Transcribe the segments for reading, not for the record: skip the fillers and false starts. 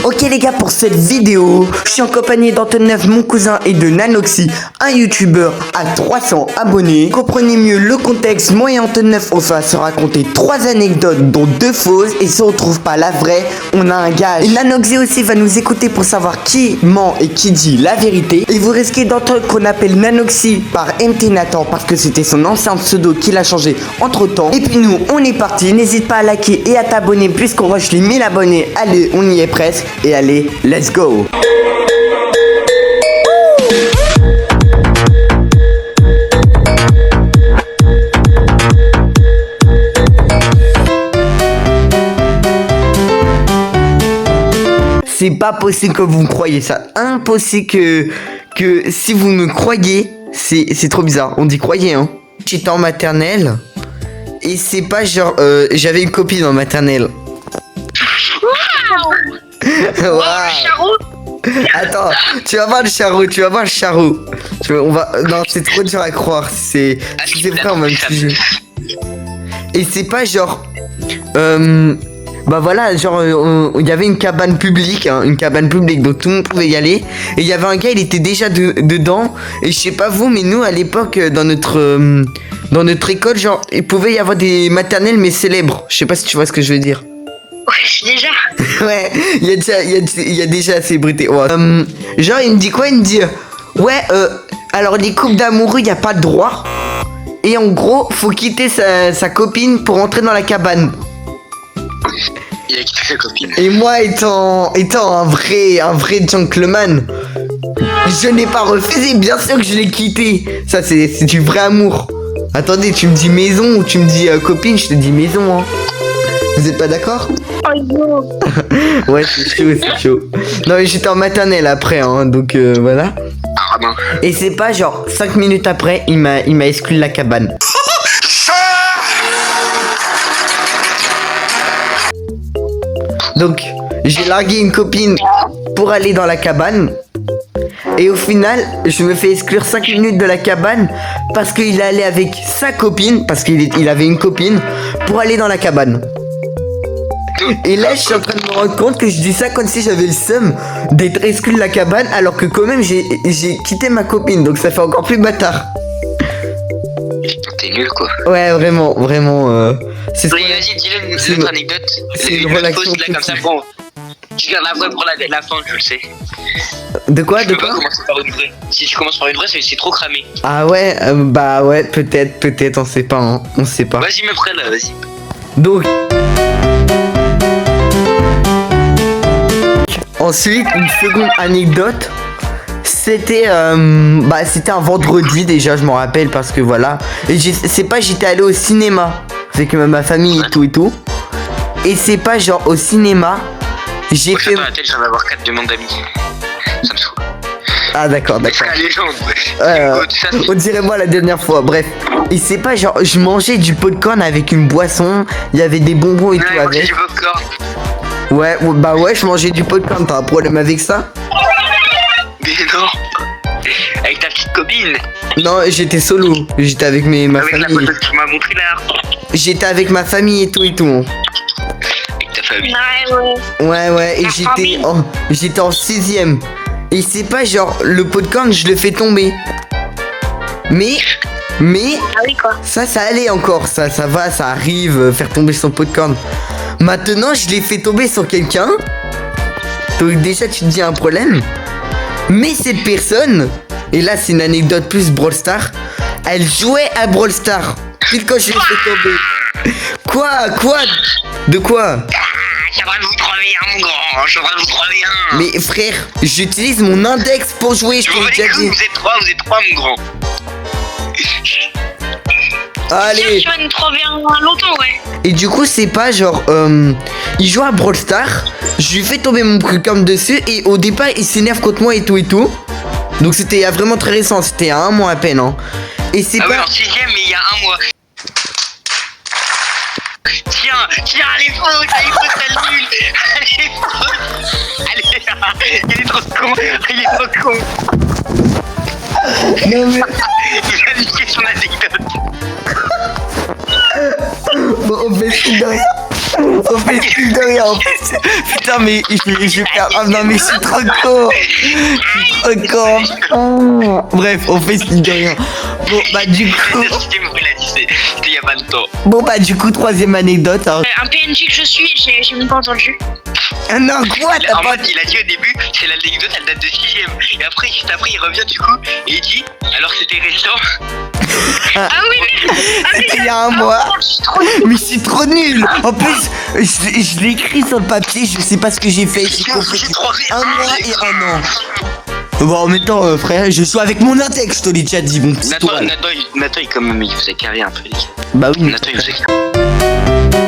Ok les gars, pour cette vidéo, je suis en compagnie d'Antoneuf, mon cousin, et de Nanoxy, un youtubeur à 300 abonnés. Comprenez mieux le contexte, moi et Antoneuf, on va se raconter 3 anecdotes, dont 2 fausses, et si on trouve pas la vraie, on a un gage. Et Nanoxy aussi va nous écouter pour savoir qui ment et qui dit la vérité. Et vous risquez d'entendre qu'on appelle Nanoxy par MT Nathan, parce que c'était son ancien pseudo qu'il a changé entre temps. Et puis nous, on est parti, n'hésite pas à liker et à t'abonner, puisqu'on rush les 1000 abonnés. Allez, on y est presque. Et allez, let's go. C'est pas possible que vous me croyez ça. Impossible que si vous me croyez, c'est trop bizarre. On dit croyez, hein. J'étais en maternelle. Et c'est pas genre... j'avais une copine en maternelle. Wow, charou. Attends, tu vas voir le charou, on va... Non, c'est trop dur à croire, c'est vrai en même sujet. Et c'est pas genre... Bah voilà, genre, il y avait une cabane publique, hein, donc tout le monde pouvait y aller. Et il y avait un gars, il était déjà dedans. Et je sais pas vous, mais nous, à l'époque, dans notre école, genre, il pouvait y avoir des maternelles, mais célèbres. Je sais pas si tu vois ce que je veux dire. Ouais, déjà. Ouais, il y a déjà assez bruité. Ouais. Genre, il me dit quoi? Il me dit, ouais, alors les couples d'amoureux, il n'y a pas de droit. Et en gros, faut quitter sa copine pour entrer dans la cabane. Il a quitté sa copine. Et moi, étant un vrai gentleman, je n'ai pas refusé, bien sûr que je l'ai quitté. Ça, c'est du vrai amour. Attendez, tu me dis maison ou tu me dis copine, je te dis maison, hein. Vous êtes pas d'accord? Oh non. Ouais, c'est chaud. Non, mais j'étais en maternelle après, hein, donc voilà. Ah non. Et c'est pas genre 5 minutes après, il m'a exclu de la cabane. Donc, j'ai largué une copine pour aller dans la cabane. Et au final, je me fais exclure 5 minutes de la cabane parce qu'il allait avec sa copine, parce qu'il avait une copine, pour aller dans la cabane. Et là, je suis en train de me rendre compte que je dis ça comme si j'avais le seum d'être exclu de la cabane, alors que quand même, j'ai quitté ma copine, donc ça fait encore plus bâtard. T'es nul, quoi. Ouais, vraiment. C'est Oui, vas-y, dis-le une autre anecdote. C'est une relation là, comme ça, bon. Tu gardes la vraie pour la fin, je le sais. De quoi? Tu peux pas commencer par une vraie. Si tu commences par une vraie, c'est trop cramé. Ah ouais, bah ouais, peut-être, on sait pas, hein. On sait pas. Vas-y, me prenne là, vas-y. Donc... Ensuite, une seconde anecdote. C'était c'était un vendredi déjà, je m'en rappelle, parce que voilà. Et j'étais allé au cinéma avec ma famille et tout. Et c'est pas genre au cinéma, j'ai fait... Dans la tête, j'en vais avoir 4 demandes d'amis. Ça me saoule. Ah d'accord. C'est la légende. On dirait moi la dernière fois, bref. Et c'est pas genre, je mangeais du popcorn avec une boisson, il y avait des bonbons et tout avec. Du popcorn. Ouais, bah ouais, je mangeais du popcorn, t'as un problème avec ça? Mais non. Avec ta petite copine. Non, j'étais solo, j'étais avec ma avec famille. La photo que tu m'as montré là. J'étais avec ma famille et tout. Avec ta famille. Ouais, et j'étais en 6ème. Et c'est pas genre, le popcorn, je le fais tomber. Mais Ah oui, quoi. ça allait encore, ça va, ça arrive, faire tomber son popcorn. Maintenant, je l'ai fait tomber sur quelqu'un. Donc déjà, tu te dis un problème. Mais cette personne, et là, c'est une anecdote plus Brawl Stars, elle jouait à Brawl Stars. Puis quand je l'ai fait tomber. Quoi? De quoi? Je suis en train de vous 3v1, mon grand. Je suis en train de vous 3v1. Mais frère, j'utilise mon index pour jouer, je t'ai déjà dit. Vous êtes 3, mon grand. Allez. Tu vas nous 3v1 longtemps, ouais. Et du coup, c'est pas genre, il joue à Brawl Stars, je lui fais tomber mon popcorn dessus, et au départ, il s'énerve contre moi et tout. Donc c'était vraiment très récent, c'était il y a 1 mois à peine, hein. Et c'est pas... oui, en 6ème, mais il y a 1 mois. Tiens, elle est fausse, elle est nul. Elle est fausse. Il est trop con. Non mais... Il a niqué son anecdote. Bon, on fait ce qu'il doit. On fait style de rien. Putain, mais je perds. Ah non, mais je suis trop con. Je suis trop con. Oh. Bref, on fait style de rien. Bon, bah, du coup. C'était il y a pas de temps. Bon, bah, du coup, troisième anecdote. Hein. Un PNJ que je suis, j'ai même pas entendu. Ah non, quoi? T'as En pas. mode, il a dit au début, c'est l'anecdote, elle date de 6ème. Et après, juste après, il revient du coup, et il dit, alors c'était récent. Ah oui, mais. C'était il y a un mois. Je suis trop nulle. Mais je suis trop nul. En plus, je l'ai écrit sur le papier, je sais pas ce que j'ai fait. J'ai compris. Un mois et un an. Bon, en même temps, frère, je suis avec mon index, je te l'ai déjà dit, mon petit toile. Nathan, il quand même, il faisait carré un peu. Bah oui. Nathan, il faisait carré.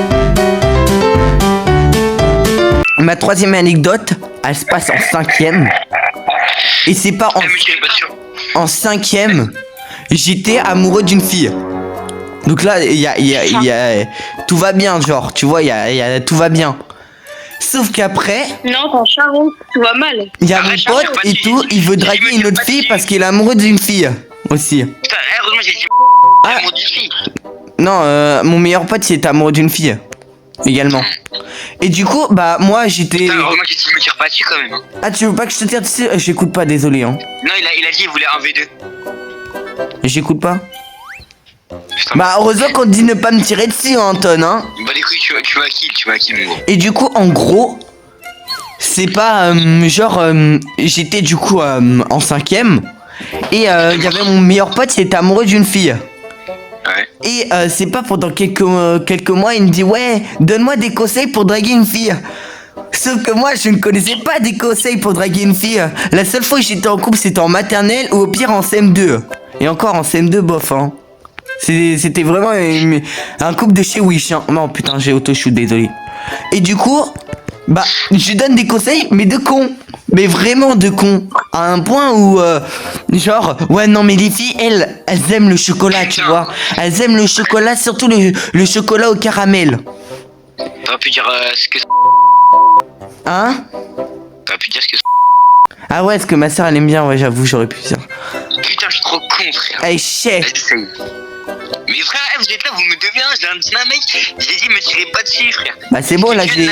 Ma troisième anecdote, elle se passe en cinquième. Et c'est pas Ah, mais je suis pas sûr. en cinquième, j'étais amoureux d'une fille. Donc là, tout va bien, genre, tu vois, tout va bien. Sauf qu'après, Non, ton charron, tout va mal. il y a mon pote et tout, il veut draguer une autre fille parce qu'il est amoureux d'une fille aussi. Putain, heureusement, j'ai dit Ah. amour d'une fille. Non, mon meilleur pote, il était amoureux d'une fille également. Et du coup, bah moi j'étais. Putain, heureusement qu'il me tire pas dessus quand même. Hein. Ah, tu veux pas que je te tire dessus? J'écoute pas, désolé. Hein. Non, il a dit qu'il voulait un V2. J'écoute pas. Putain, Bah heureusement qu'on te dit ne pas me tirer dessus, Anton. Hein. bah les couilles, tu m'as kill, mon gros. Et du coup, en gros, c'est pas genre j'étais du coup en cinquième et il y avait mon meilleur pote, il était amoureux d'une fille. Ouais. Et c'est pas pendant quelques mois, il me dit ouais, donne-moi des conseils pour draguer une fille. Sauf que moi, je ne connaissais pas des conseils pour draguer une fille. La seule fois que j'étais en couple, c'était en maternelle ou au pire en CM2. Et encore en CM2, bof, hein. C'était vraiment un couple de chez Wish, hein. Non, putain, j'ai auto-shoot, désolé. Et du coup, bah, je lui donne des conseils, mais de con. Mais vraiment de con. À un point où, genre, ouais, non, mais les filles, elles aiment le chocolat, tu vois. Elles aiment le chocolat, surtout le chocolat au caramel. T'aurais pu dire ce que Hein? T'aurais pu dire ce que Ah ouais, est-ce que ma soeur elle aime bien? Ouais, j'avoue, j'aurais pu dire. Putain, je suis trop con, frère. Hey, chef. Essaye. Mais frère, vous êtes là, vous me devez un, j'ai un mec, j'ai dit me tirez pas dessus, frère. Bah c'est bon, là, j'ai...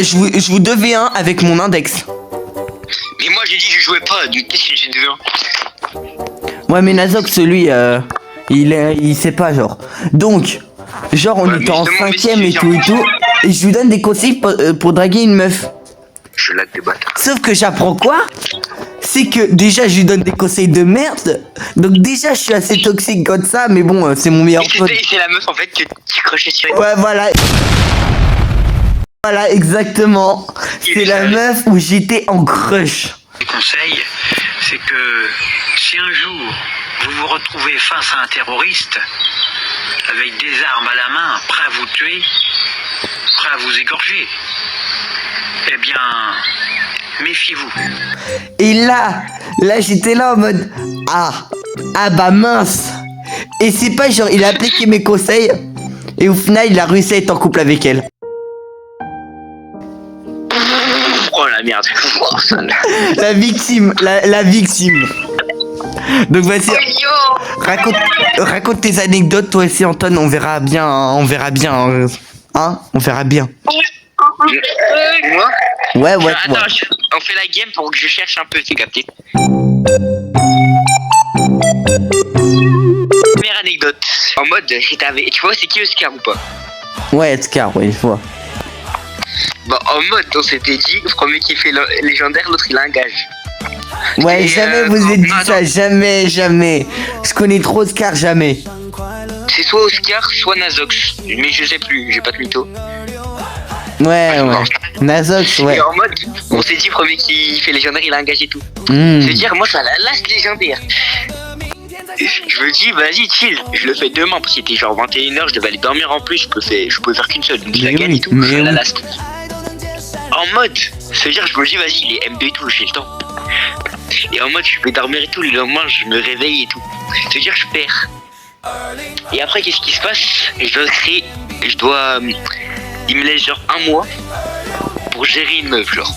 je vous devais un avec mon index. Mais moi j'ai dit je jouais pas, donc qu'est-ce que j'ai devais un? Ouais, mais Nazox, lui, il sait pas, genre. Donc, genre, on Ouais, était mais en je demande cinquième mes et tout et tout. Et je lui donne des conseils pour draguer une meuf. Je laque des bâtards. Sauf que j'apprends quoi? C'est que déjà je lui donne des conseils de merde. Donc déjà je suis assez toxique comme ça, mais bon, c'est mon meilleur pote. C'est la meuf en fait que tu crochais sur. Ouais, voilà. Voilà, exactement. C'est la meuf où j'étais en crush. Le conseil, c'est que si un jour vous vous retrouvez face à un terroriste avec des armes à la main, prêt à vous tuer, prêt à vous égorger, eh bien, méfiez-vous. Et là j'étais là en mode ah bah mince. Et c'est pas genre il a appliqué mes conseils et au final il a réussi à être en couple avec elle. Oh la merde. Oh, ça, là. La victime, la victime. Donc vas-y, raconte tes anecdotes toi aussi Anton, on verra bien, hein, on verra bien. Hein, on verra bien. Moi Ouais, Attends, ouais. on fait la game pour que je cherche un peu, c'est capté. Première anecdote. En mode, j'étais avec. Tu vois, c'est qui Oscar ou pas? Ouais, Edgar, ouais, je vois. Bah, en mode, on s'était dit, le premier qui fait légendaire, l'autre il a un gage. Ouais, Et, jamais vous êtes dit attends. ça, jamais. Je connais trop Oscar, jamais. C'est soit Oscar, soit Nazox. Mais je sais plus, j'ai pas de mytho. Ouais. Nazox, ouais. Et en mode, on s'est dit, premier qui fait légendaire, il a un gage et tout. Hmm. Je veux dire, moi, ça la last légendaire. Je me dis, vas-y, chill, je le fais demain, parce qu'il était genre 21h, je devais aller dormir en plus, je pouvais faire qu'une seule, donc je la Mais gagne oui, et tout, mais je fais la oui. last. En mode, c'est-à-dire, je me dis, vas-y, il est MB et tout, j'ai le temps. Et en mode, je vais dormir et tout, le lendemain, je me réveille et tout. C'est-à-dire, je perds. Et après, qu'est-ce qui se passe? Il me laisse genre un mois pour gérer une meuf, genre.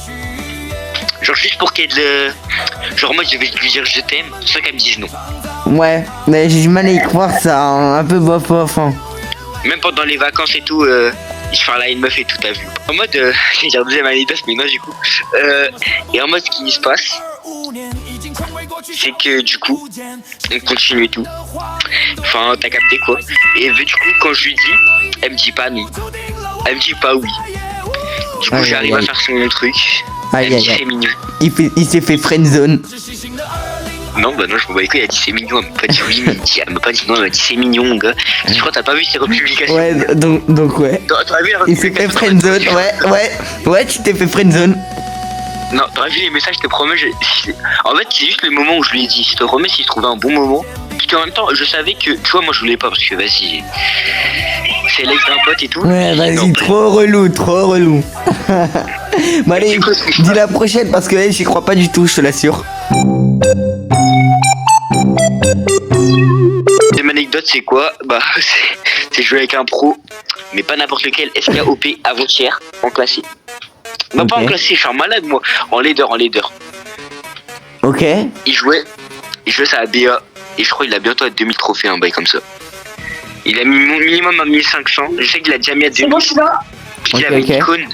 Genre juste pour qu'elle... Genre moi, je vais lui dire je t'aime, sans qu'elle me dise non. Ouais, mais j'ai du mal à y croire ça, hein, un peu bof. Hein. Même pendant les vacances et tout, il se parlait à une meuf et tout, t'as vu. En mode, j'ai dire deuxième anecdote, mais non, du coup. Et en mode, ce qui se passe, c'est que du coup, on continue et tout. Enfin, t'as capté quoi. Et du coup, quand je lui dis, elle me dit pas non. Elle me dit pas oui. Du coup, Aïe, j'arrive aïe, à aïe. faire son truc. Aïe, Elle me aïe, dit aïe. c'est mignon. Il s'est fait friendzone. Non, bah non, je me bats les couilles, elle a dit c'est mignon, elle m'a pas dit oui, mais elle m'a pas dit non, elle m'a dit c'est mignon, mon gars. Je crois que t'as pas vu ses republications. Ouais, donc ouais. T'aurais vu la Il s'est fait republication friendzone, ouais, tu t'es fait friendzone. Non, t'aurais vu les messages, je te promets. En fait, c'est juste le moment où je lui ai dit. Je te promets, s'il trouvait un bon moment. Parce qu'en même temps, je savais que. Tu vois, moi je voulais pas parce que vas-y. C'est l'ex d'un pote et tout. Ouais, Non, vas-y, trop relou. Bon allez, dis la prochaine parce que j'y crois pas du tout, je te l'assure. Deuxième anecdote, c'est quoi? Bah, c'est jouer avec un pro, mais pas n'importe lequel. SKOP avant-hier, en classé. Non, pas Ok. en classé, je suis un malade moi. En leader. Ok. Il jouait sa BA, et je crois qu'il a bientôt à 2000 trophées, un bail comme ça. Il a mis mon minimum à 1500. Je sais qu'il a déjà mis à C'est 2000. bon, je suis là. Parce qu'il Ok, avait ok. l'icône.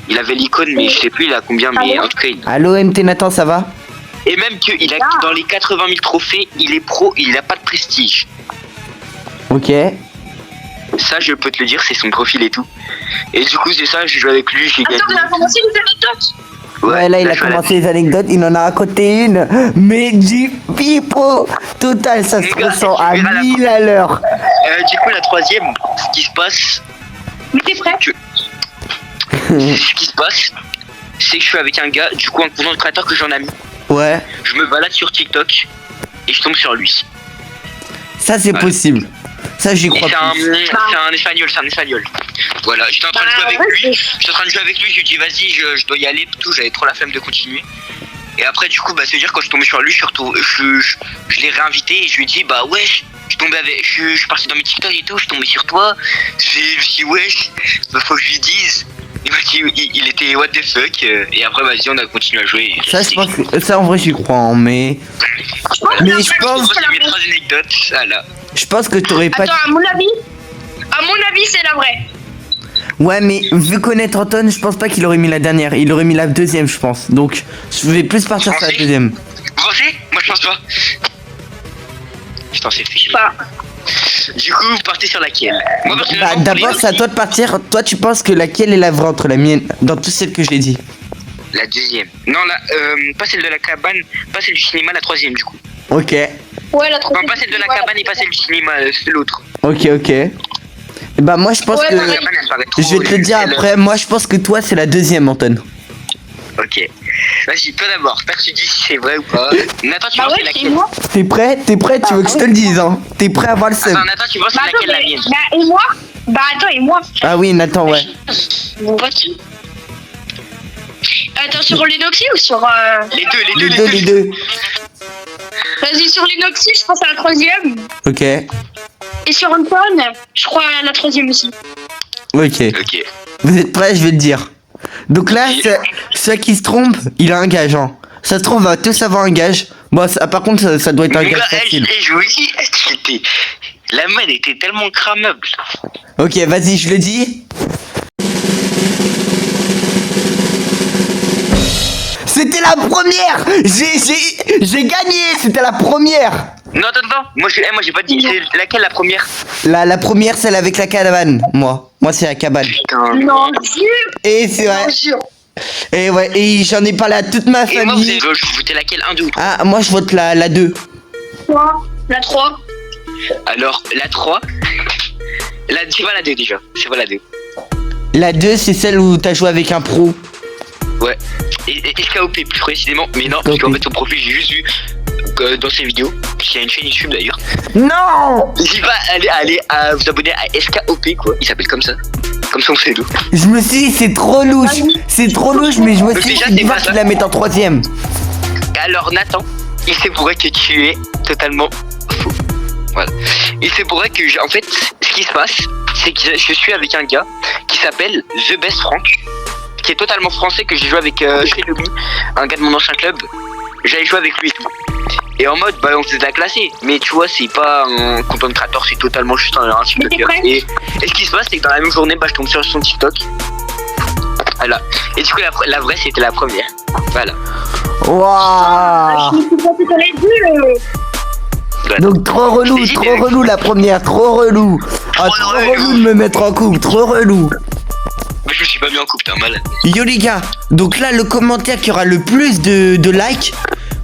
Il avait l'icône, mais je sais plus il a combien, mais en tout cas. Allô MT Nathan, ça va? Et même qu'il a dans les 80 000 trophées, il est pro, il n'a pas de prestige. Ok. Ça, je peux te le dire, c'est son profil et tout. Et du coup, c'est ça, j'ai joué avec lui, j'ai gagné. Attends, on a commencé les anecdotes. Ouais, là il a joué à la- commencé les anecdotes, il en a raconté une, mais du pipeau total, ça se Les gars, ressent à je verrai la 1000 à l'heure. Du coup, la troisième, ce qui se passe, Mais t'es prêt? c'est que je suis avec un gars, du coup, un content créateur que j'en ai mis. Ouais, Je me balade sur TikTok et je tombe sur lui. ça c'est Ouais. possible. Ça j'y Et crois c'est un, plus. c'est un espagnol, Voilà, j'étais en train de jouer avec lui. J'étais en train de jouer avec lui, je lui dis vas-y, je dois y aller, tout, j'avais trop la flemme de continuer. Et après, du coup, bah, c'est-à-dire quand je suis tombé sur lui, je l'ai réinvité et je lui ai dit bah wesh, je suis parti dans mes TikTok et tout, je suis tombé sur toi. Je me suis dit wesh, bah, faut que je lui dise. Il m'a dit, il était what the fuck, et après, vas-y, on a continué à jouer. Ça je pense que, ça en vrai j'y crois, hein, mais je pense, C'est mes 3 anecdotes, voilà. je pense que t'aurais pas... Attends, à mon avis, c'est la vraie. Ouais, mais vu connaître Anton, je pense pas qu'il aurait mis la dernière, il aurait mis la deuxième je pense. Donc je vais plus partir sur la deuxième. Vous pensez? Moi, je pense pas. Putain, c'est fait. Pas. Du coup, vous partez sur laquelle? Moi, Bah personnellement, pour d'abord les c'est à toi de partir, toi tu penses que laquelle est la vraie entre la mienne, dans toutes celles que je l'ai dit. La deuxième. Non, pas celle de la cabane, pas celle du cinéma, la troisième, du coup. Ok, Ouais, la Non, troisième. pas celle de la cabane et pas celle du cinéma, c'est l'autre. ok. Bah moi je pense Ouais, que... la La cabane, elle paraît trop- Je vais te le dire elle- après, moi je pense que toi c'est la deuxième Anton. Ok. Vas-y, toi d'abord, j'espère que tu dis si c'est vrai ou pas. Nathan, tu Bah penses ouais, c'est c'est laquelle? moi. T'es prêt, tu veux que je te le dise hein? T'es prêt à voir le seum? Attends, Nathan, tu penses Bah c'est attends, laquelle la mais... mienne? Bah et moi? Bah attends, et moi? Ah oui Nathan ouais. Mon pote. Attends, sur l'inoxy ou sur... Les deux. Vas-y, sur l'inoxy, je pense à la troisième. Ok, Et sur Anton, je crois à la troisième aussi. ok. Ok. Vous êtes prêts, je vais le dire. Donc là, celui qui se trompe, il a un gage hein. Ça se trouve, on va tous avoir un gage. Bon, par contre, ça doit être un Mon gage gars, facile. je vous dis, la main elle était tellement cramable. Ok, vas-y, je le dis. C'était la première. J'ai gagné, c'était la première. Non, attends, moi j'ai pas dit, c'est laquelle la première? La première, celle avec la cabane, moi. Moi, c'est la cabane. Putain. Non, jure. Et c'est vrai. Non, jure. Et ouais, et j'en ai parlé à toute ma Et moi, famille. vous votez laquelle? 1, 2 ou 3? Ah, moi, je vote la 2. 3. La 3. Alors, la 3. C'est pas la 2 déjà. C'est pas la 2. La 2, c'est celle où t'as joué avec un pro. Ouais. Et SKOP plus précisément. Mais non, parce qu'en fait, son profil, j'ai juste vu dans ses vidéos. Il y a une chaîne YouTube d'ailleurs. Non! N'hésitez pas à aller vous abonner à SKOP quoi. Il s'appelle comme ça. Comme son pseudo. Je me suis dit, c'est trop louche. C'est trop louche, mais je me suis dit, Déjà, c'est c'est bizarre pas ça. qu'il la mette en troisième. Alors, Nathan, il se pourrait que tu es totalement faux. Voilà. Il se pourrait que, en fait, ce qui se passe, c'est que je suis avec un gars qui s'appelle The Best Frank, qui est totalement français, que j'ai joué avec chez Lumi, un gars de mon ancien club. J'avais joué avec lui et tout. Et en mode, bah on s'est classé. Mais tu vois, c'est pas un content creator, c'est totalement juste un TikToker. t'es prêt? Et ce qui se passe, c'est que dans la même journée, bah je tombe sur son TikTok. Voilà. Et du coup, la vraie, c'était la première. Voilà. Waouh. Je me suis pas tout à l'heure. Voilà. Donc trop relou la première, trop relou. Ah, trop relou de me mettre en couple, trop relou. Mais je me suis pas mis en couple, t'es un malade. Yo les gars, donc là le commentaire qui aura le plus de likes,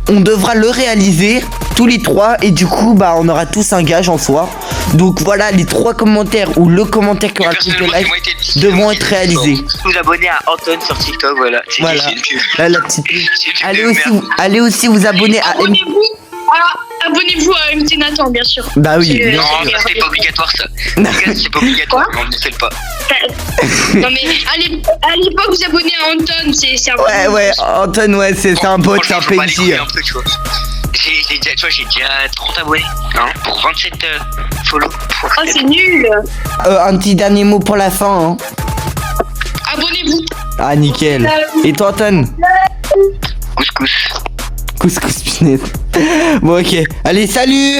on devra le réaliser tous les trois et du coup bah on aura tous un gage en soi. Donc voilà, les 3 commentaires ou le commentaire qui aura le plus de likes devront être réalisés. Vous abonner à Anton sur TikTok, voilà. Voilà, C'est une pub. là la petite pub. C'est une pub de merde. Allez aussi vous abonner à M. Abonnez-vous à MT Nathan, bien sûr. Bah oui, C'est- bien Non, sûr. ça c'est pas obligatoire ça. Les gars, c'est pas obligatoire, on ne fait pas. Non mais allez pas vous abonner à Anton, c'est un Ouais, Anton, ouais, c'est un bot, c'est un Franchement, je m'en bats les couilles PNJ. un peu, tu vois. J'ai déjà 30 abonnés, hein, pour 27 follow. Oh c'est nul. Un petit dernier mot pour la fin, hein. Abonnez-vous. Ah, nickel. Et toi, Anton? Couscous. Couscous business. Bon, ok. Allez, salut!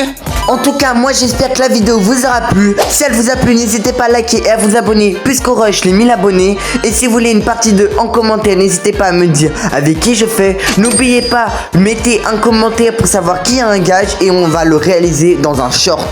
En tout cas, moi j'espère que la vidéo vous aura plu. Si elle vous a plu, n'hésitez pas à liker et à vous abonner puisqu'on rush les 1000 abonnés. Et si vous voulez une partie 2 en commentaire, n'hésitez pas à me dire avec qui je fais. N'oubliez pas, mettez un commentaire pour savoir qui a un gage et on va le réaliser dans un short.